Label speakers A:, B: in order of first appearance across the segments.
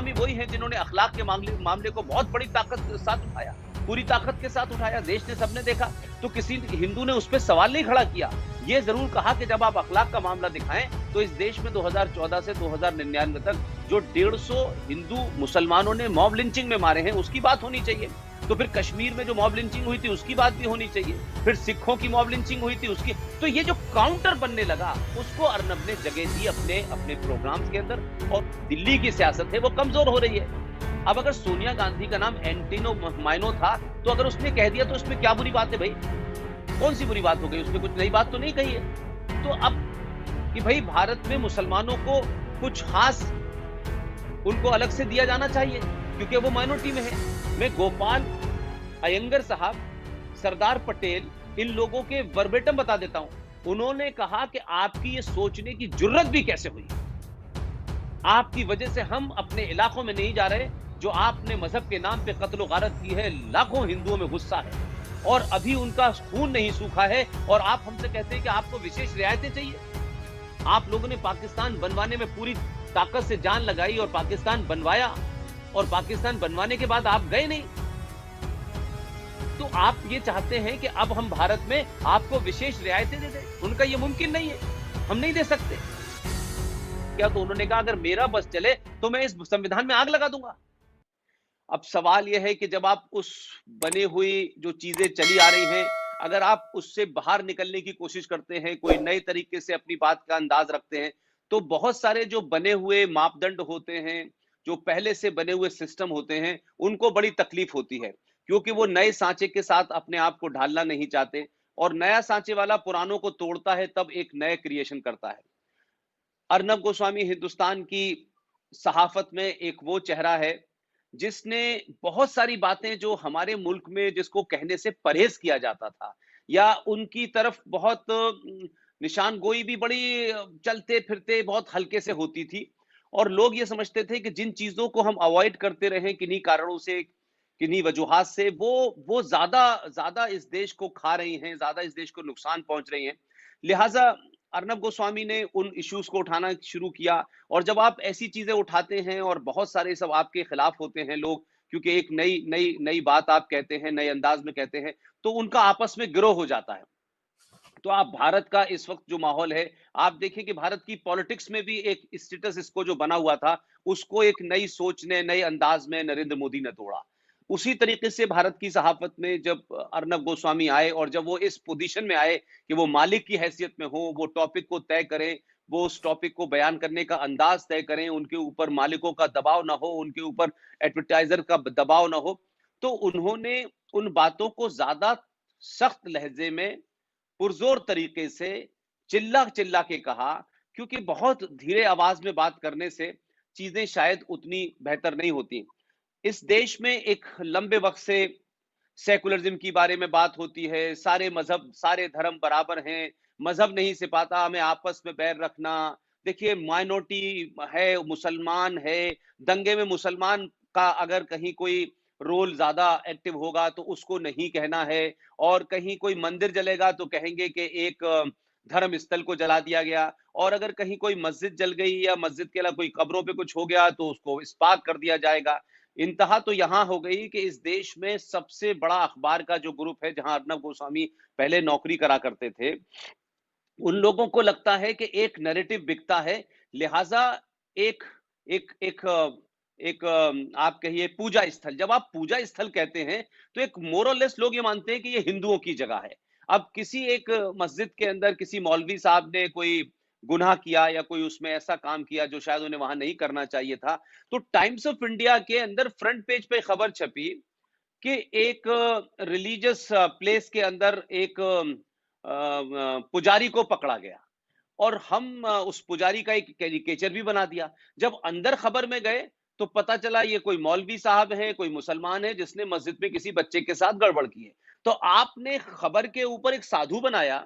A: गोस्वामी वही हैं जिन्होंने अखलाक के मामले मामले को बहुत बड़ी ताकत के साथ उठाया, पूरी ताकत के साथ उठाया, देश ने सबने देखा। तो किसी हिंदू ने उस पे सवाल नहीं खड़ा किया। ये जरूर कहा कि जब आप अखलाक का मामला दिखाएं तो इस देश में 2014 से 2099 तक जो 150 हिंदू मुसलमानों ने मॉब लिंचिंग में मारे हैं उसकी बात होनी चाहिए। तो फिर कश्मीर में जो मॉब लिंचिंग हुई थी उसकी बात भी होनी चाहिए। फिर सिखों की मॉब लिंचिंग हुई थी उसकी। तो ये जो काउंटर बनने लगा उसको अर्नब ने जगह दी अपने अपने प्रोग्राम्स के अंदर, और दिल्ली की सियासत है वो कमजोर हो रही है। अब अगर सोनिया गांधी का नाम एंटीनो माइनो था तो अगर उसने कह दिया तो उसमें क्या बुरी बात है भाई? कौन सी बुरी बात हो गई? उसने कुछ नई बात तो नहीं कही है। तो अब कि भाई भारत में मुसलमानों को कुछ खास उनको अलग से दिया जाना चाहिए क्योंकि वो माइनॉरिटी में है। मैं गोपाल अयंगर साहब, सरदार पटेल, इन लोगों के वर्बेटम बता देता हूं। उन्होंने कहा कि आपकी ये सोचने की जुर्रत भी कैसे हुई? आपकी वजह से हम अपने इलाकों में नहीं जा रहे। जो आपने मजहब के नाम पे कत्ल गारत की है, लाखों हिंदुओं में गुस्सा है और अभी उनका खून नहीं सूखा है, और आप हमसे कहते हैं कि आपको विशेष रियायतें चाहिए। आप लोगों ने पाकिस्तान बनवाने में पूरी ताकत से जान लगाई और पाकिस्तान बनवाया, और पाकिस्तान बनवाने के बाद आप गए नहीं। तो आप ये चाहते हैं कि अब हम भारत में आपको विशेष रियायतें दे दें। उनका ये मुमकिन नहीं है, हम नहीं दे सकते। क्या? तो उन्होंने कहा अगर मेरा बस चले तो मैं इस संविधान में आग लगा दूंगा। अब सवाल यह है कि जब आप उस बनी हुई जो चीजें चली आ रही हैं, अगर आप उससे बाहर निकलने की कोशिश करते हैं, कोई नए तरीके से अपनी बात का अंदाज रखते हैं, तो बहुत सारे जो बने हुए मापदंड होते हैं, जो पहले से बने हुए सिस्टम होते हैं, उनको बड़ी तकलीफ होती है क्योंकि वो नए सांचे के साथ अपने आप को ढालना नहीं चाहते, और नया सांचे वाला पुरानों को तोड़ता है तब एक नए क्रिएशन करता है। अर्नब गोस्वामी हिंदुस्तान की सहाफत में एक वो चेहरा है जिसने बहुत सारी बातें जो हमारे मुल्क में जिसको कहने से परहेज किया जाता था या उनकी तरफ बहुत निशान गोई भी बड़ी चलते फिरते बहुत हल्के से होती थी, और लोग ये समझते थे कि जिन चीजों को हम अवॉइड करते रहे किन्हीं कारणों से, किन्हीं वजूहात से, वो ज्यादा ज्यादा इस देश को खा रही हैं, ज्यादा इस देश को नुकसान पहुंच रही हैं। लिहाजा अर्नब गोस्वामी ने उन इश्यूज को उठाना शुरू किया, और जब आप ऐसी चीजें उठाते हैं और बहुत सारे सब आपके खिलाफ होते हैं लोग, क्योंकि एक नई नई नई बात आप कहते हैं, नए अंदाज में कहते हैं, तो उनका आपस में गिरोह हो जाता है। तो आप भारत का इस वक्त जो माहौल है, आप देखिए कि भारत की पॉलिटिक्स में भी एक स्टेटस इसको जो बना हुआ था, उसको एक नई सोच ने, नए अंदाज में नरेंद्र मोदी ने तोड़ा। उसी तरीके से भारत की सहाफत में जब अर्नब गोस्वामी आए और जब वो इस पोजीशन में आए कि वो मालिक की हैसियत में हो, वो टॉपिक को तय करें, वो उस टॉपिक को बयान करने का अंदाज तय करें, उनके ऊपर मालिकों का दबाव ना हो, उनके ऊपर एडवर्टाइजर का दबाव ना हो, तो उन्होंने उन बातों को ज्यादा सख्त लहजे में, पुरजोर तरीके से, चिल्ला चिल्ला के कहा, क्योंकि बहुत धीरे आवाज में बात करने से चीजें शायद उतनी बेहतर नहीं होती। इस देश में एक लंबे वक्त से सेकुलरिज्म की बारे में बात होती है, सारे मजहब, सारे धर्म बराबर हैं, मजहब नहीं सिपाता हमें आपस में बैर रखना। देखिए माइनॉरिटी है, मुसलमान है, दंगे में मुसलमान का अगर कहीं कोई रोल ज्यादा एक्टिव होगा तो उसको नहीं कहना है, और कहीं कोई मंदिर जलेगा तो कहेंगे कि एक धर्म स्थल को जला दिया गया, और अगर कहीं कोई मस्जिद जल गई या मस्जिद के अलावा कोई कब्रों पे कुछ हो गया तो उसको इस्पात कर दिया जाएगा। इंतहा तो यहां हो गई कि इस देश में सबसे बड़ा अखबार का जो ग्रुप है, जहां अर्नब गोस्वामी पहले नौकरी करा करते थे, उन लोगों को लगता है कि एक नैरेटिव बिकता है, लिहाजा एक एक एक एक आप कहिए पूजा स्थल, जब आप पूजा स्थल कहते हैं तो एक मोरलेस लोग ये मानते हैं कि ये हिंदुओं की जगह है। अब किसी एक मस्जिद के अंदर किसी मौलवी साहब ने कोई गुनाह किया या कोई उसमें ऐसा काम किया जो शायद उन्हें वहां नहीं करना चाहिए था, तो टाइम्स ऑफ इंडिया के अंदर फ्रंट पेज पे खबर छपी कि एक रिलीजियस प्लेस के अंदर एक पुजारी को पकड़ा गया, और हम उस पुजारी का एक कैरिकेचर भी बना दिया। जब अंदर खबर में गए तो पता चला ये कोई मौलवी साहब है, कोई मुसलमान है जिसने मस्जिद में किसी बच्चे के साथ गड़बड़ की है। तो आपने खबर के ऊपर एक साधु बनाया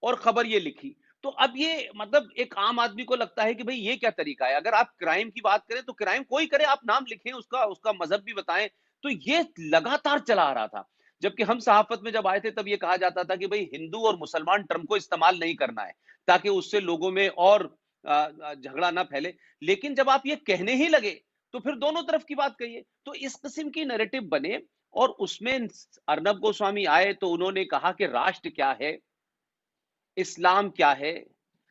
A: और खबर ये लिखी। तो अब ये मतलब एक आम आदमी को लगता है कि भाई ये क्या तरीका है? अगर आप क्राइम की बात करें तो क्राइम कोई करे, आप नाम लिखें, उसका उसका मजहब भी बताएं। तो ये लगातार चला आ रहा था। जबकि हम सहाफत में जब आए थे तब ये कहा जाता था कि भाई हिंदू और मुसलमान टर्म को इस्तेमाल नहीं करना है ताकि उससे लोगों में और झगड़ा ना फैले। लेकिन जब आप ये कहने ही लगे तो फिर दोनों तरफ की बात कहिए। तो इस किस्म की नैरेटिव बने और उसमें अर्नब गोस्वामी आए तो उन्होंने कहा कि राष्ट्र क्या है, इस्लाम क्या है,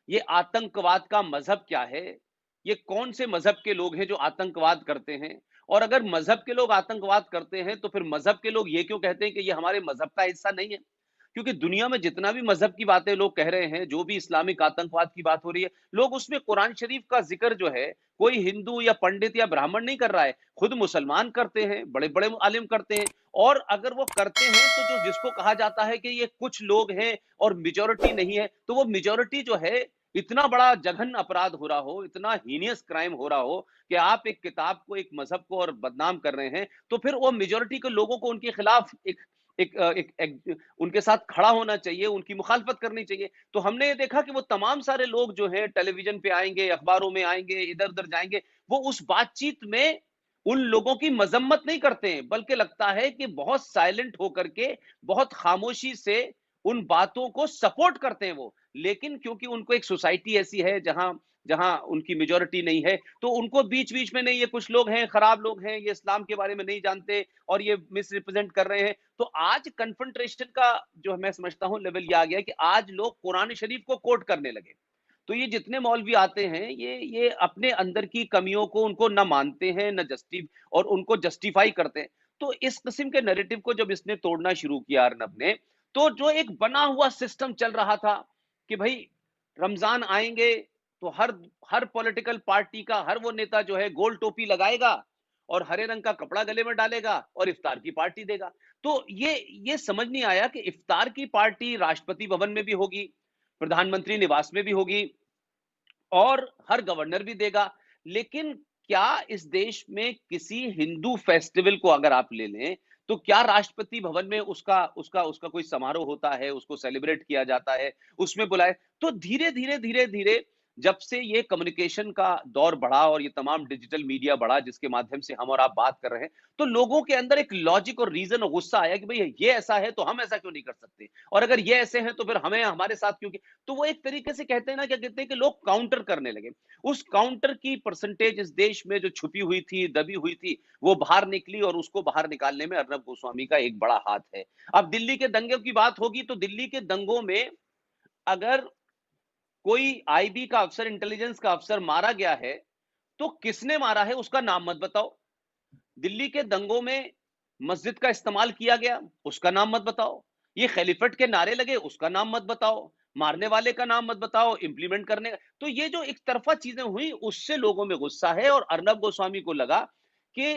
A: ये आतंकवाद का मजहब क्या है, ये कौन से मजहब के लोग हैं जो आतंकवाद करते हैं, और अगर मजहब के लोग आतंकवाद करते हैं तो फिर मजहब के लोग ये क्यों कहते हैं कि ये हमारे मजहब का हिस्सा नहीं है। क्योंकि दुनिया में जितना भी मजहब की बातें लोग कह रहे हैं, जो भी इस्लामिक आतंकवाद की बात हो रही है, लोग उसमें कुरान शरीफ का जिक्र जो है कोई हिंदू या पंडित या ब्राह्मण नहीं कर रहा है, खुद मुसलमान करते हैं, बड़े बड़े आलिम करते हैं। और अगर वो करते हैं तो जो जिसको कहा जाता है कि ये कुछ लोग हैं और मेजोरिटी नहीं है, तो वो मेजोरिटी जो है इतना बड़ा जघन्य अपराध हो रहा हो, इतना हीनियस क्राइम हो रहा हो कि आप एक किताब को, एक मजहब को और बदनाम कर रहे हैं, तो फिर वो मेजोरिटी के लोगों को उनके खिलाफ एक उनके साथ खड़ा होना चाहिए, उनकी मुखालफत करनी चाहिए। तो हमने ये देखा कि वो तमाम सारे लोग जो हैं टेलीविजन पे आएंगे, अखबारों में आएंगे, इधर उधर जाएंगे, वो उस बातचीत में उन लोगों की मजम्मत नहीं करते हैं, बल्कि लगता है कि बहुत साइलेंट होकर के, बहुत खामोशी से उन बातों को सपोर्ट करते हैं वो। लेकिन क्योंकि उनको एक सोसाइटी ऐसी है जहां जहां उनकी मेजोरिटी नहीं है, तो उनको बीच बीच में नहीं, ये कुछ लोग हैं, खराब लोग हैं, ये इस्लाम के बारे में नहीं जानते और ये मिस रिप्रेजेंट कर रहे हैं। तो आज कन्फ्रंट्रेशन का जो मैं समझता हूं लेवल ये आ गया कि आज लोग कुरान शरीफ को कोट करने लगे। तो ये जितने मौलवी आते हैं, ये अपने अंदर की कमियों को उनको ना मानते हैं, ना और उनको जस्टिफाई करते हैं। तो इस किस्म के नैरेटिव को जब इसने तोड़ना शुरू किया अर्नब ने, तो जो एक बना हुआ सिस्टम चल रहा था कि भाई रमजान आएंगे तो हर हर पॉलिटिकल पार्टी का हर वो नेता जो है गोल टोपी लगाएगा और हरे रंग का कपड़ा गले में डालेगा और इफ्तार की पार्टी देगा। तो ये समझ नहीं आया कि इफ्तार की पार्टी राष्ट्रपति भवन में भी होगी, प्रधानमंत्री निवास में भी होगी और हर गवर्नर भी देगा। लेकिन क्या इस देश में किसी हिंदू फेस्टिवल को अगर आप ले लें, तो क्या राष्ट्रपति भवन में उसका उसका उसका कोई समारोह होता है, उसको सेलिब्रेट किया जाता है, उसमें बुलाए? तो धीरे धीरे धीरे धीरे जब से ये कम्युनिकेशन का दौर बढ़ा और ये तमाम डिजिटल मीडिया बढ़ा जिसके माध्यम से हम और आप बात कर रहे हैं, तो लोगों के अंदर एक लॉजिक और रीजन और गुस्सा आया कि भाई ये ऐसा है तो हम ऐसा क्यों नहीं कर सकते, और अगर ये ऐसे हैं तो फिर हमें हमारे साथ क्यों। तो वो एक तरीके से कहते हैं ना, क्या कहते हैं कि लोग काउंटर करने लगे। उस काउंटर की परसेंटेज इस देश में जो छुपी हुई थी, दबी हुई थी, वो बाहर निकली और उसको बाहर निकालने में अर्नब गोस्वामी का एक बड़ा हाथ है। अब दिल्ली के दंगे की बात होगी तो दिल्ली के दंगों में अगर कोई आईबी का अफसर, इंटेलिजेंस का अफसर मारा गया है, तो किसने मारा है उसका नाम मत बताओ। दिल्ली के दंगों में मस्जिद का इस्तेमाल किया गया, उसका नाम मत बताओ। ये खलीफट के नारे लगे, उसका नाम मत बताओ। मारने वाले का नाम मत बताओ, इंप्लीमेंट करने। तो ये जो एक तरफा चीजें हुई, उससे लोगों में गुस्सा है और अर्नब गोस्वामी को लगा कि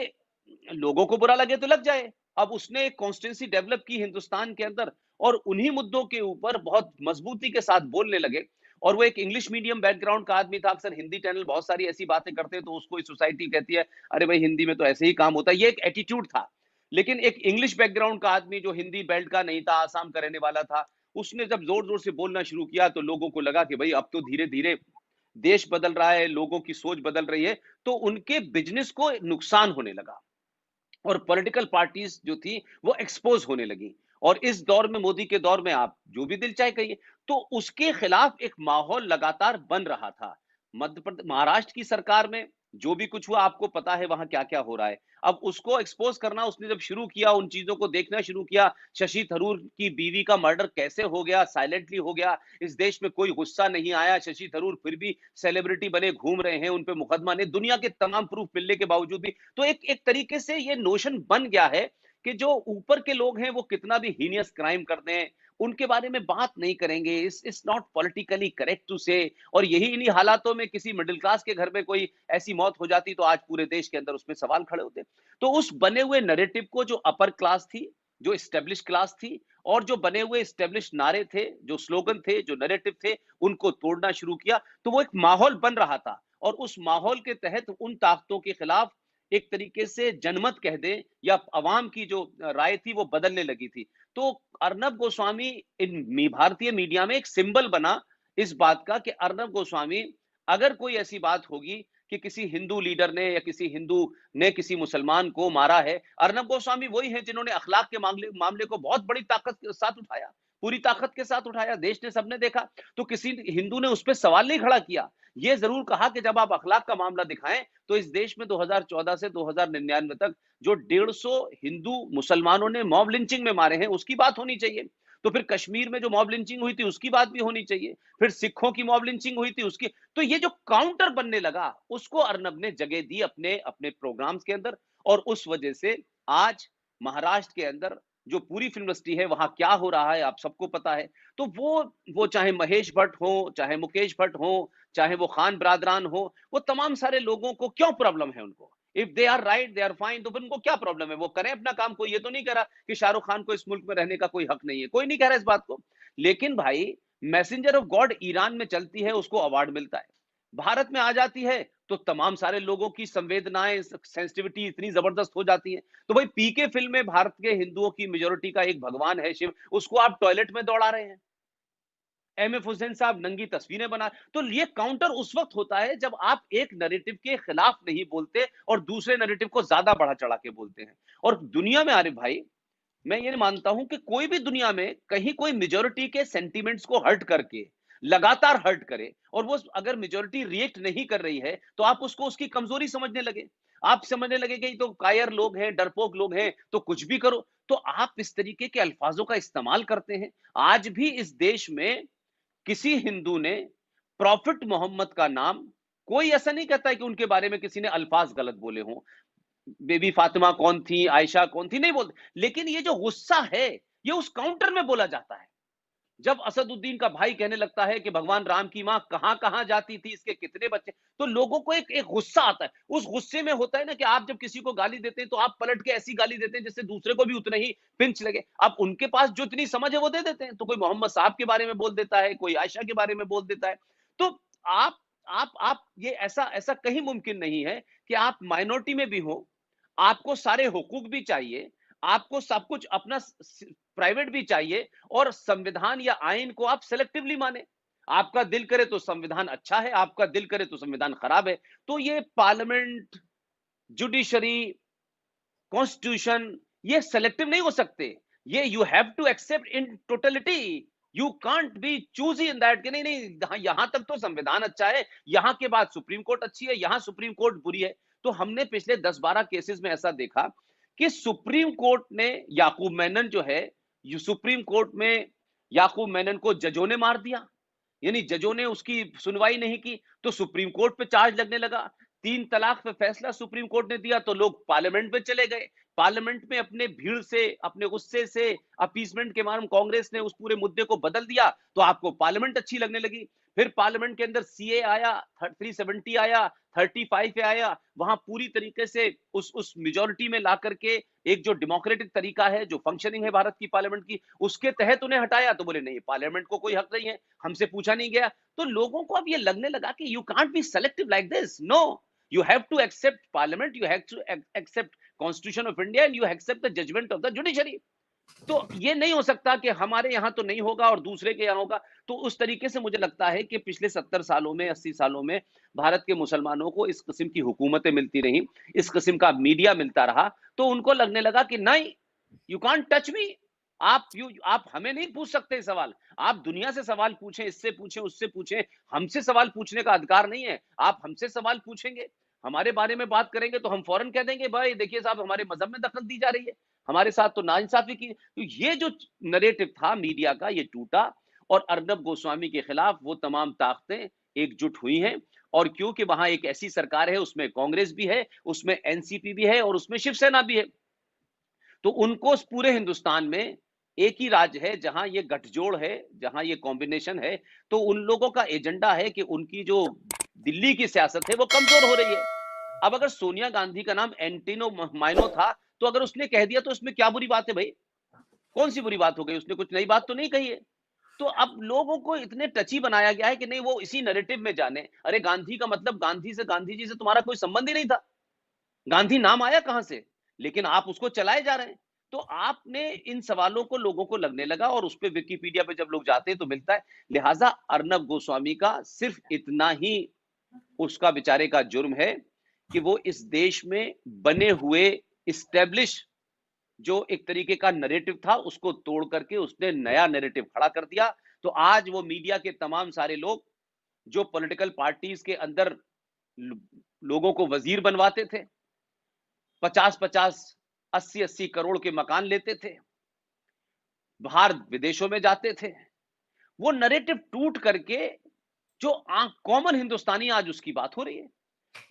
A: लोगों को बुरा लगे तो लग जाए। अब उसने एक कॉन्स्टिट्यूंसी डेवलप की हिंदुस्तान के अंदर और उन्हीं मुद्दों के ऊपर बहुत मजबूती के साथ बोलने लगे। और वो एक इंग्लिश मीडियम बैकग्राउंड का आदमी था, अक्सर हिंदी चैनल बहुत सारी ऐसी बातें करते हैं तो उसको सोसाइटी कहती है अरे भाई हिंदी में तो ऐसे ही काम होता है, ये एक एटीट्यूड था। लेकिन एक इंग्लिश बैकग्राउंड का आदमी जो हिंदी बेल्ट का नहीं था, आसाम का रहने वाला था, उसने जब जोर जोर से बोलना शुरू किया तो लोगों को लगा कि भाई अब तो धीरे धीरे देश बदल रहा है, लोगों की सोच बदल रही है। तो उनके बिजनेस को नुकसान होने लगा और पॉलिटिकल पार्टीज जो थी वो एक्सपोज होने लगी। और इस दौर में, मोदी के दौर में, आप जो भी दिल चाहे कहिए, तो उसके खिलाफ एक माहौल लगातार बन रहा था। मध्य प्रदेश, महाराष्ट्र की सरकार में जो भी कुछ हुआ आपको पता है वहां क्या क्या हो रहा है। अब उसको एक्सपोज करना उसने जब शुरू किया, उन चीजों को देखना शुरू किया, शशि थरूर की बीवी का मर्डर कैसे हो गया, साइलेंटली हो गया, इस देश में कोई गुस्सा नहीं आया, शशि थरूर फिर भी सेलिब्रिटी बने घूम रहे हैं, उन पे मुकदमा नहीं, दुनिया के तमाम प्रूफ मिलने के बावजूद भी। तो एक एक तरीके से ये नोशन बन गया है कि जो ऊपर के लोग हैं वो कितना भी हीनियस क्राइम करते हैं, उनके बारे में बात नहीं करेंगे। It's not politically correct to say. और यही इन्हीं हालातों में किसी मिडिल क्लास के घर में कोई ऐसी मौत हो जाती तो आज पूरे देश के अंदर उसमें सवाल खड़े होते। तो उस बने हुए नैरेटिव को जो अपर क्लास थी, जो स्टेब्लिश क्लास थी, और जो बने हुए स्टेब्लिश नारे थे, जो स्लोगन थे, जो नैरेटिव थे, उनको तोड़ना शुरू किया। तो वो एक माहौल बन रहा था और उस माहौल के तहत उन ताकतों के खिलाफ एक तरीके से जनमत कह दें या अवाम की जो राय थी वो बदलने लगी थी। तो अर्नब गोस्वामी भारतीय मीडिया में एक सिंबल बना इस बात का कि अर्नब गोस्वामी, अगर कोई ऐसी बात होगी कि किसी हिंदू लीडर ने या किसी हिंदू ने किसी मुसलमान को मारा है, अर्नब गोस्वामी वही है जिन्होंने अखलाक के मामले को बहुत बड़ी ताकत के साथ उठाया, पूरी ताकत के साथ उठाया, देश ने, सबने देखा। तो किसी हिंदू ने उस पर सवाल नहीं खड़ा किया। ये जरूर कहा कि जब आप अखलाक का मामला दिखाएं तो इस देश में 2014 से 2099 तक जो 150 हिंदू मुसलमानों ने मॉब लिंचिंग में मारे हैं उसकी बात होनी चाहिए। तो फिर कश्मीर में जो मॉब लिंचिंग हुई थी उसकी बात भी होनी चाहिए। फिर सिखों की मॉब लिंचिंग हुई थी उसकी। तो ये जो काउंटर बनने लगा उसको अर्नब ने जगह दी अपने अपने प्रोग्राम्स के अंदर। और उस वजह से आज महाराष्ट्र के अंदर जो पूरी फिल्म इंडस्ट्री है वहां क्या हो रहा है आप सबको पता है। तो वो चाहे महेश भट्ट हो, चाहे मुकेश भट्ट हो, चाहे वो खान ब्रादरान हो, वो तमाम सारे लोगों को क्यों प्रॉब्लम है उनको? If they are right, they are fine, तो फिर उनको क्या प्रॉब्लम है? वो करें अपना काम। कोई ये तो नहीं कह रहा कि शाहरुख खान को इस मुल्क में रहने का कोई हक नहीं है, कोई नहीं कह रहा इस बात को। लेकिन भाई, मैसेंजर ऑफ गॉड ईरान में चलती है, उसको अवार्ड मिलता है। भारत में आ जाती है तो तमाम सारे लोगों की संवेदनाएं, सेंसिटिविटी इतनी जबरदस्त हो जाती है। तो भाई, पीके फिल्म में भारत के हिंदुओं की मेजोरिटी का एक भगवान है शिव, उसको आप टॉयलेट में दौड़ा रहे हैं। एमएफ हुसैन साहब नंगी तस्वीरें बना। तो ये काउंटर उस वक्त होता है जब आप एक नैरेटिव के खिलाफ नहीं बोलते और दूसरे नैरेटिव को ज्यादा बढ़ा चढ़ा के बोलते हैं। और दुनिया में, आरिफ भाई, मैं ये मानता हूं कि कोई भी दुनिया में कहीं कोई मेजोरिटी के सेंटीमेंट्स को हर्ट करके लगातार हर्ट करे और वो अगर मेजोरिटी रिएक्ट नहीं कर रही है तो आप उसको उसकी कमजोरी समझने लगे। आप समझने लगे कि तो कायर लोग हैं, डरपोक लोग हैं, तो कुछ भी करो। तो आप इस तरीके के अल्फाजों का इस्तेमाल करते हैं। आज भी इस देश में किसी हिंदू ने प्रॉफिट मोहम्मद का नाम, कोई ऐसा नहीं कहता है कि उनके बारे में किसी ने अल्फाज गलत बोले हों। बेबी फातिमा कौन थी, आयशा कौन थी, नहीं बोलते। लेकिन ये जो गुस्सा है, ये उस काउंटर में बोला जाता है। जब असदुद्दीन का भाई कहने लगता है कि भगवान राम की मां कहां कहां जाती थी, इसके कितने बच्चे, तो लोगों को एक एक गुस्सा आता है। उस गुस्से में होता है ना कि आप जब किसी को गाली देते हैं तो आप पलट के ऐसी गाली देते हैं जिससे दूसरे को भी उतना ही पिंच लगे। अब उनके पास जो इतनी समझ है वो दे देते हैं। तो कोई मोहम्मद साहब के बारे में बोल देता है, कोई आयशा के बारे में बोल देता है। तो आप आप ये ऐसा ऐसा कहीं मुमकिन नहीं है कि आप माइनॉरिटी में भी हो, आपको सारे हुकूक भी चाहिए, आपको सब कुछ अपना प्राइवेट भी चाहिए, और संविधान या आइन को आप सेलेक्टिवली माने। आपका दिल करे तो संविधान अच्छा है, आपका दिल करे तो संविधान खराब है। तो ये पार्लियामेंट, जुडिशरी, कॉन्स्टिट्यूशन, ये सेलेक्टिव नहीं हो सकते। ये you have to accept in totality. You can't be choosy in that कि नहीं नहीं, यहां तक तो संविधान अच्छा है, यहां के बाद सुप्रीम कोर्ट अच्छी है, यहां सुप्रीम कोर्ट बुरी है। तो हमने पिछले 10-12 केसेस में ऐसा देखा कि सुप्रीम कोर्ट ने याकूब मेनन जो है, सुप्रीम कोर्ट में याकूब मेनन को जजों ने मार दिया। यानी जजों ने उसकी सुनवाई नहीं की तो सुप्रीम कोर्ट पे चार्ज लगने लगा। 3 तलाक पे फैसला सुप्रीम कोर्ट ने दिया तो लोग पार्लियामेंट में चले गए। पार्लियामेंट में अपने भीड़ से, अपने गुस्से से, अपीसमेंट के मामले कांग्रेस ने उस पूरे मुद्दे को बदल दिया तो आपको पार्लियामेंट अच्छी लगने लगी। फिर पार्लियामेंट के अंदर सीए आया, 370 आया, 35 पे आया, वहां पूरी तरीके से उस मेजोरिटी में ला करके एक जो डेमोक्रेटिक तरीका है, जो फंक्शनिंग है भारत की पार्लियामेंट की, उसके तहत उन्हें हटाया। तो बोले नहीं, पार्लियामेंट को कोई हक नहीं है, हमसे पूछा नहीं गया। तो लोगों को अब ये लगने लगा कि you can't be selective like this. No, you have to accept parliament, you have to accept constitution of India, and you accept the judgment of the judiciary. तो ये नहीं हो सकता कि हमारे यहां तो नहीं होगा और दूसरे के यहां होगा। तो उस तरीके से मुझे लगता है कि पिछले 70 सालों में, 80 सालों में भारत के मुसलमानों को इस किस्म की हुकूमतें मिलती रही, इस किस्म का मीडिया मिलता रहा, तो उनको लगने लगा कि नहीं, यू कांट टच मी। आप हमें नहीं पूछ सकते सवाल। आप दुनिया से सवाल पूछें, इससे पूछें, उससे पूछें, हमसे सवाल पूछने का अधिकार नहीं है। आप हमसे सवाल पूछेंगे, हमारे बारे में बात करेंगे तो हम फौरन कह देंगे भाई देखिए साहब, हमारे मजहब में दखल दी जा रही है, हमारे साथ तो नाइंसाफी की। तो ये जो नरेटिव था मीडिया का, ये टूटा और अर्नब गोस्वामी के खिलाफ वो तमाम ताकतें एकजुट हुई हैं। और क्योंकि वहां एक ऐसी सरकार है, उसमें कांग्रेस भी है, उसमें एनसीपी भी है और उसमें शिवसेना भी है, तो उनको पूरे हिंदुस्तान में एक ही राज्य है जहां ये गठजोड़ है, जहां ये कॉम्बिनेशन है। तो उन लोगों का एजेंडा है कि उनकी जो दिल्ली की सियासत है वो कमजोर हो रही है। अब अगर सोनिया गांधी का नाम एंटिनो माइनो था, तो अगर उसने कह दिया तो इसमें क्या बुरी बात है भाई? कौन सी बुरी बात हो गई? उसने कुछ नई बात तो नहीं कही है। तो अब लोगों को इतने टची बनाया गया है कि नहीं, वो इसी नैरेटिव में जाने। अरे गांधी का मतलब, गांधी से, गांधी जी से तुम्हारा कोई संबंध ही नहीं था। गांधी नाम आया कहां से? लेकिन आप उसको चलाए जा रहे हैं। तो आपने इन सवालों को लोगों को लगने लगा और उस पे विकिपीडिया पे जब लोग जाते हैं तो मिलता है। लिहाजा अर्नब गोस्वामी का सिर्फ इतना ही उसका बेचारे का जुर्म है कि वो इस देश में बने हुए इस्टेब्लिश जो एक तरीके का नैरेटिव था उसको तोड़ करके उसने नया नैरेटिव खड़ा कर दिया। तो आज वो मीडिया के तमाम सारे लोग जो पॉलिटिकल पार्टीज के अंदर लोगों को वजीर बनवाते थे, 50-50, 80-80 करोड़ के मकान लेते थे, बाहर विदेशों में जाते थे। वो नैरेटिव टूट करके जो कॉमन हिंदुस्तानी आज उसकी बात हो रही है,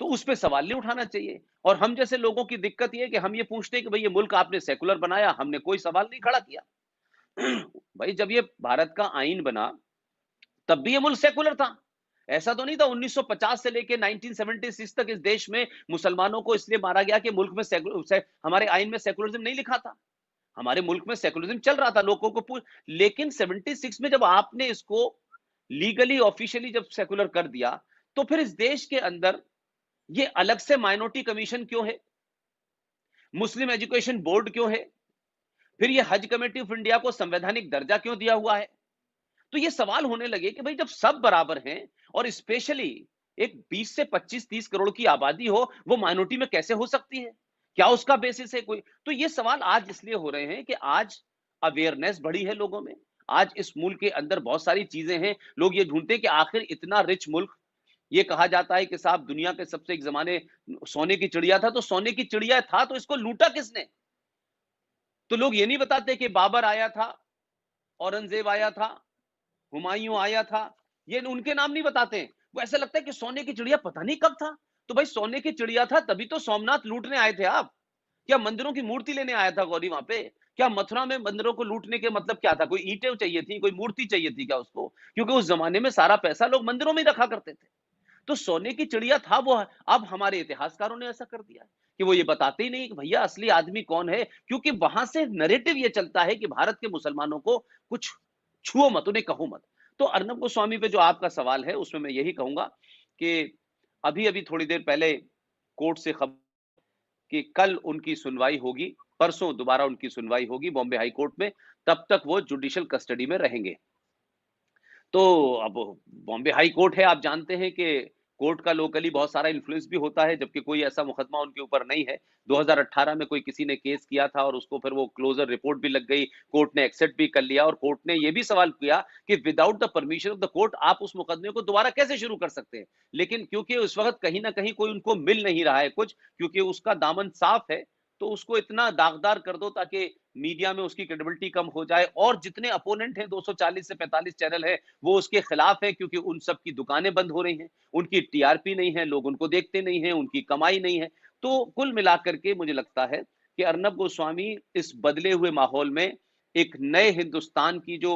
A: तो उस पे सवाल नहीं उठाना चाहिए। और हम जैसे लोगों की दिक्कत ये है कि हम ये पूछते हैं कि भाई ये मुल्क आपने सेकुलर बनाया, हमने कोई सवाल नहीं खड़ा किया। भाई जब ये भारत का आईन बना, तब भी ये मुल्क सेकुलर था। ऐसा तो नहीं था 1950 से लेके 1976 तक इस देश में मुसलमानों को इसलिए मारा गया कि मुल्क में हमारे आईन में सेकुलरिज्म नहीं लिखा था। हमारे मुल्क में सेकुलरिज्म चल रहा था, लोगों को लेकिन 76 में जब आपने इसको लीगली ऑफिशियली जब सेकुलर कर दिया, तो फिर इस देश के अंदर ये अलग से माइनॉरिटी कमीशन क्यों है? मुस्लिम एजुकेशन बोर्ड क्यों है? फिर ये हज कमेटी ऑफ इंडिया को संवैधानिक दर्जा क्यों दिया हुआ है? तो ये सवाल होने लगे कि भाई जब सब बराबर हैं और स्पेशली एक 20 से 25-30 करोड़ की आबादी हो, वो माइनॉरिटी में कैसे हो सकती है? क्या उसका बेसिस है कोई? तो ये सवाल आज इसलिए हो रहे हैं कि आज अवेयरनेस बढ़ी है लोगों में। आज इस मुल्क के अंदर बहुत सारी चीजें हैं। लोग ये ढूंढते हैं कि आखिर इतना रिच मुल्क, ये कहा जाता है कि साहब दुनिया के सबसे एक जमाने सोने की चिड़िया था, तो सोने की चिड़िया था तो इसको लूटा किसने? तो लोग ये नहीं बताते कि बाबर आया था, औरंगजेब आया था, हुमायूं आया था, ये उनके नाम नहीं बताते। वो ऐसा लगता है कि सोने की चिड़िया पता नहीं कब था। तो भाई सोने की चिड़िया था तभी तो सोमनाथ लूटने आए थे आप। क्या मंदिरों की मूर्ति लेने आया था गौरी वहां पे? क्या मथुरा में मंदिरों को लूटने के मतलब क्या था? कोई ईंटें चाहिए थी, कोई मूर्ति चाहिए थी क्या उसको? क्योंकि उस जमाने में सारा पैसा लोग मंदिरों में ही रखा करते थे। तो सोने की चिड़िया था वो। अब हमारे इतिहासकारों ने ऐसा कर दिया कि वो ये बताते ही नहीं कि भैया असली आदमी कौन है, क्योंकि वहां से नैरेटिव ये चलता है कि भारत के मुसलमानों को कुछ छुओ मत, उन्हें कहो मत। तो अर्नब गोस्वामी पे जो आपका सवाल है उसमें मैं यही कहूंगा कि अभी अभी थोड़ी देर पहले कोर्ट से खबर कि कल उनकी सुनवाई होगी, परसों दोबारा उनकी सुनवाई होगी बॉम्बे हाई कोर्ट में, तब तक वो जुडिशियल कस्टडी में रहेंगे। तो अब बॉम्बे हाई कोर्ट है, आप जानते हैं कि कोर्ट का लोकली बहुत सारा इन्फ्लुएंस भी होता है, जबकि कोई ऐसा मुकदमा उनके ऊपर नहीं है। 2018 में कोई किसी ने केस किया था और उसको फिर वो क्लोजर रिपोर्ट भी लग गई, कोर्ट ने एक्सेप्ट भी कर लिया और कोर्ट ने ये भी सवाल किया कि without the permission of the court आप उस मुकदमे को दोबारा कैसे शुरू कर सकते हैं। लेकिन क्योंकि उस वक्त कहीं ना कहीं कोई उनको मिल नहीं रहा है कुछ, क्योंकि उसका दामन साफ है, तो उसको इतना दागदार कर दो ताकि मीडिया में उसकी क्रेडिबिलिटी कम हो जाए। और जितने अपोनेंट हैं, 240 से 45 चैनल है, वो उसके खिलाफ है, क्योंकि उन सब की दुकानें बंद हो रही हैं, उनकी टीआरपी नहीं है, लोग उनको देखते नहीं हैं, उनकी कमाई नहीं है। तो कुल मिलाकर के मुझे लगता है कि अर्नब गोस्वामी इस बदले हुए माहौल में एक नए हिंदुस्तान की जो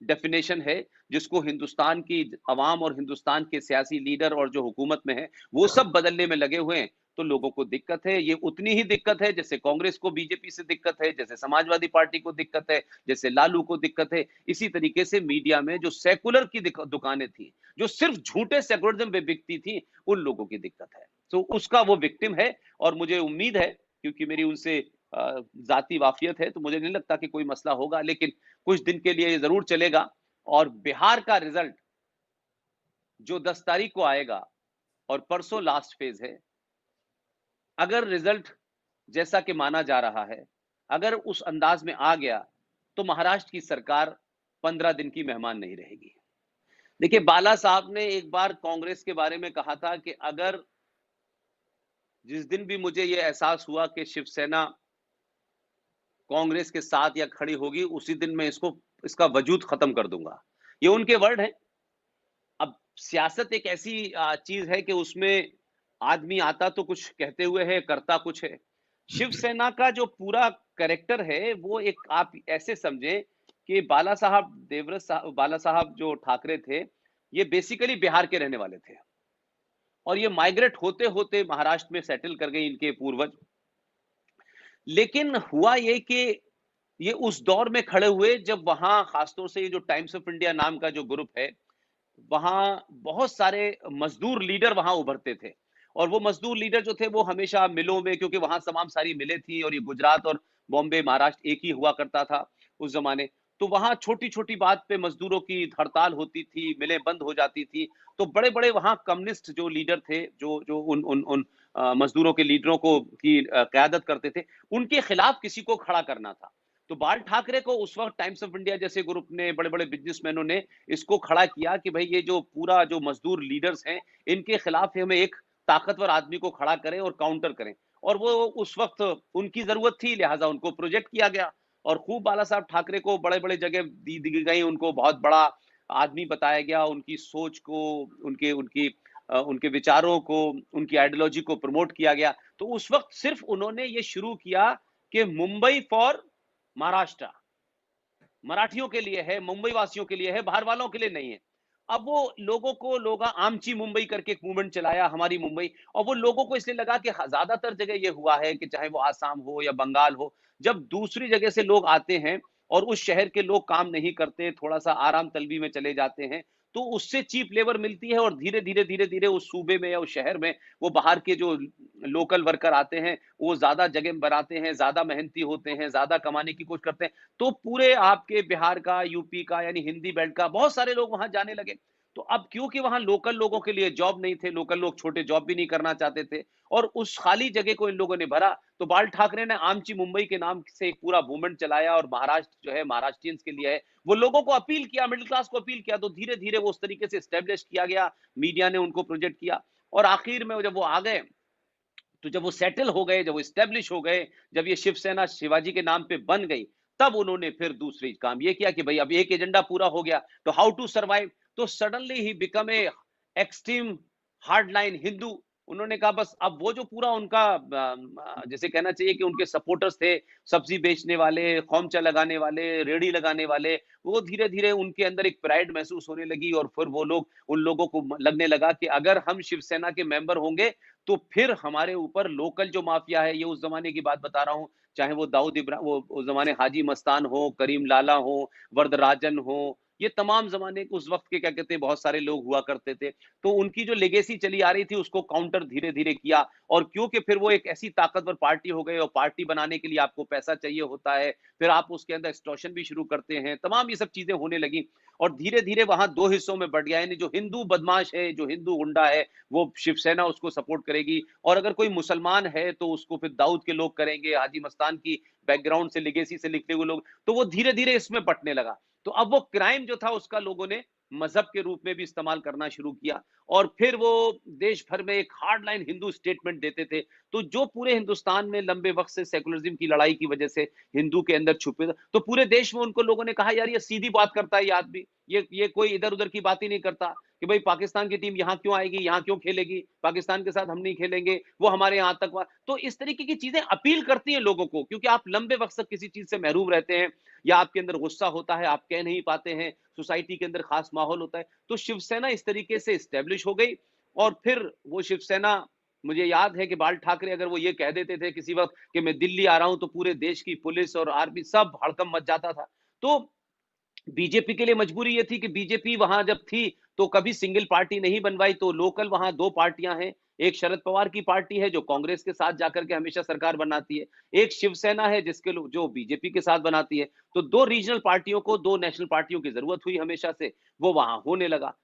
A: डेफिनेशन है, जिसको हिंदुस्तान की अवाम और हिंदुस्तान के सियासी लीडर और जो हुकूमत में है वो सब बदलने में लगे हुए हैं। तो लोगों को दिक्कत है, ये उतनी ही दिक्कत है जैसे कांग्रेस को बीजेपी से दिक्कत है, जैसे समाजवादी पार्टी को दिक्कत है, जैसे लालू को दिक्कत है। इसी तरीके से मीडिया में जो सेकुलर की दुकानें थी, जो सिर्फ झूठे सेकुलरिज्म पे बिकती थी, उन लोगों की दिक्कत है। तो उसका वो विक्टिम है। और मुझे उम्मीद है, क्योंकि मेरी उनसे जाती वाफियत है, तो मुझे नहीं लगता कि कोई मसला होगा, लेकिन कुछ दिन के लिए ये जरूर चलेगा। और बिहार का रिजल्ट जो 10 तारीख को आएगा और परसों लास्ट फेज है, अगर रिजल्ट जैसा कि माना जा रहा है, अगर उस अंदाज में आ गया, तो महाराष्ट्र की सरकार 15 दिन की मेहमान नहीं रहेगी। देखिए, बाला साहब ने एक बार कांग्रेस के बारे में कहा था कि अगर जिस दिन भी मुझे यह एहसास हुआ कि शिवसेना कांग्रेस के साथ या खड़ी होगी, उसी दिन मैं इसका वजूद खत्म कर दूंगा। ये उनके वर्ड हैं। अब सियासत एक ऐसी चीज है कि उसमें आदमी आता तो कुछ कहते हुए है, करता कुछ है। शिवसेना का जो पूरा कैरेक्टर है वो एक आप ऐसे समझें कि बाला साहब जो ठाकरे थे, ये बेसिकली बिहार के रहने वाले थे और ये माइग्रेट होते होते महाराष्ट्र में सेटल कर गए इनके पूर्वज। लेकिन हुआ ये कि ये उस दौर में खड़े हुए जब वहां खासतौर से ये जो टाइम्स ऑफ इंडिया नाम का जो ग्रुप है, वहां बहुत सारे मजदूर लीडर वहां उभरते थे। और वो मजदूर लीडर जो थे वो हमेशा मिलों में, क्योंकि वहां तमाम सारी मिलें थी और ये गुजरात और बॉम्बे महाराष्ट्र एक ही हुआ करता था उस जमाने। तो वहां छोटी छोटी बात पे मजदूरों की हड़ताल होती थी, मिलें बंद हो जाती थी। तो बड़े बड़े वहां कम्युनिस्ट जो लीडर थे, जो जो उन उन उन मजदूरों के लीडरों को की क्यादत करते थे, उनके खिलाफ किसी को खड़ा करना था। तो बाल ठाकरे को उस वक़्त टाइम्स ऑफ इंडिया जैसे ग्रुप ने, बड़े-बड़े बिज़नेसमैनों ने इसको खड़ा किया कि भई ये जो पूरा जो मज़दूर लीडर्स हैं, इनके खिलाफ हमें एक ताकतवर आदमी को खड़ा करें और काउंटर करें। और वो उस वक़्त उनकी ज़रूरत थी, लिहाज़ा उनको प्रोजेक्ट किया गया और खूब बाला साहब ठाकरे को बड़े-बड़े जगह दी गई, उनको बहुत बड़ा आदमी बताया गया, उनकी सोच को, उनके उनकी उनके विचारों को, उनकी आइडियोलॉजी को प्रमोट किया गया। तो उस वक़्त सिर्फ़ उन्होंने ये शुरू किया कि मुंबई फॉर महाराष्ट्र, मराठियों के लिए है, मुंबई वासियों के लिए है, बाहर वालों के लिए नहीं है। अब वो लोगों को आमची मुंबई करके एक मूवमेंट चलाया, हमारी मुंबई, और वो लोगों को इसलिए लगा कि ज़्यादातर जगह ये हुआ है कि चाहे वो आसाम हो या बंगाल हो, जब दूसरी जगह से लोग आते हैं और उस शहर के लोग काम नहीं करते, थोड़ा-सा आराम तलबी में चले जाते हैं, तो उससे चीप लेबर मिलती है और धीरे-धीरे उस सूबे में या उस शहर में वो बाहर के जो लोकल वर्कर आते हैं, वो ज़्यादा जगह बनाते हैं, ज़्यादा मेहनती होते हैं, ज़्यादा कमाने की कोशिश करते हैं। तो पूरे आपके बिहार का, यूपी का, यानी हिंदी बेल्ट का बहुत सारे लोग वहां जाने लगे। तो अब क्योंकि वहां लोकल लोगों के लिए जॉब नहीं थे, लोकल लोग छोटे जॉब भी नहीं करना चाहते थे, और उस खाली जगह को इन लोगों ने भरा, तो बाल ठाकरे ने आमची मुंबई के नाम से एक पूरा मूवमेंट चलाया और महाराष्ट्र जो है महाराष्ट्रियंस के लिए है, वो लोगों को अपील किया, मिडिल क्लास को अपील किया, तो धीरे धीरे वो उस तरीके से स्टेब्लिश किया गया। मीडिया ने उनको प्रोजेक्ट किया और आखिर में जब वो आ गए, तो जब वो सेटल हो गए, जब वो एस्टेब्लिश हो गए, जब ये शिवसेना शिवाजी के नाम पे बन गई, तब उन्होंने फिर दूसरी काम ये किया कि भाई अब एक एजेंडा पूरा हो गया, तो हाउ टू सर्वाइव। तो suddenly he become a extreme hardline Hindu. उन्होंने कहा बस अब वो जो पूरा उनका जैसे कहना चाहिए कि उनके सपोर्टर्स थे, सब्जी बेचने वाले, खोमचा लगाने वाले, रेड़ी लगाने वाले, वो धीरे धीरे उनके अंदर एक प्राइड महसूस होने लगी और फिर वो लोग, उन लोगों को लगने लगा कि अगर हम शिवसेना के मेंबर होंगे तो फिर हमारे ऊपर लोकल जो माफिया है, ये उस जमाने की बात बता रहा हूँ, चाहे वो दाऊद इब्रा वो उस जमाने हाजी मस्तान हो, करीम लाला हो, वरदराजन हो, ये तमाम जमाने के उस वक्त के क्या कहते हैं बहुत सारे लोग हुआ करते थे। तो उनकी जो लेगेसी चली आ रही थी उसको काउंटर धीरे धीरे किया, और क्योंकि फिर वो एक ऐसी ताकतवर पार्टी हो गई और पार्टी बनाने के लिए आपको पैसा चाहिए होता है, फिर आप उसके अंदर एक्सटॉर्शन भी शुरू करते हैं, तमाम ये सब चीजें होने लगी। और धीरे धीरे वहां दो हिस्सों में बढ़ गया, यानी जो हिंदू बदमाश है, जो हिंदू गुंडा है, वो शिवसेना उसको सपोर्ट करेगी, और अगर कोई मुसलमान है तो उसको फिर दाऊद के लोग करेंगे, हाजी मस्तान की बैकग्राउंड से लेगेसी से निकले हुए लोग, तो वो धीरे धीरे इसमें बंटने लगा। तो अब वो क्राइम जो था उसका लोगों ने मजहब के रूप में भी इस्तेमाल करना शुरू किया, और फिर वो देश भर में एक हार्ड लाइन हिंदू स्टेटमेंट देते थे। तो जो पूरे हिंदुस्तान में लंबे वक्त से सेकुलरिज्म की लड़ाई की वजह से हिंदू के अंदर छुपे, तो पूरे देश में उनको लोगों ने कहा यार ये सीधी बात करता है ये आदमी, ये कोई इधर उधर की बात ही नहीं करता कि भाई पाकिस्तान की टीम यहाँ क्यों आएगी, यहाँ क्यों खेलेगी, पाकिस्तान के साथ हम नहीं खेलेंगे, वो हमारे यहाँ आतंकवाद। तो इस तरीके की चीजें अपील करती हैं लोगों को, क्योंकि आप लंबे वक्त तक किसी चीज से महरूम रहते हैं, या आपके अंदर गुस्सा होता है, आप कह नहीं पाते हैं, सोसाइटी के अंदर खास माहौल होता है। तो शिवसेना इस तरीके से स्टेब्लिश हो गई, और फिर वो शिवसेना, मुझे याद है कि बाल ठाकरे अगर वो ये कह देते थे किसी वक्त कि मैं दिल्ली आ रहा हूं, तो पूरे देश की पुलिस और आर्मी सब हड़कंप मच जाता था। तो बीजेपी के लिए मजबूरी ये थी कि बीजेपी वहां जब थी तो कभी सिंगल पार्टी नहीं बनवाई, तो लोकल वहां दो पार्टियां हैं। एक शरद पवार की पार्टी है जो कांग्रेस के साथ जाकर के हमेशा सरकार बनाती है, एक शिवसेना है जिसके लोग जो बीजेपी के साथ बनाती है। तो दो रीजनल पार्टियों को, दो नेशनल पार्टियों की जरूरत हुई हमेशा से, वो वहां होने लगा।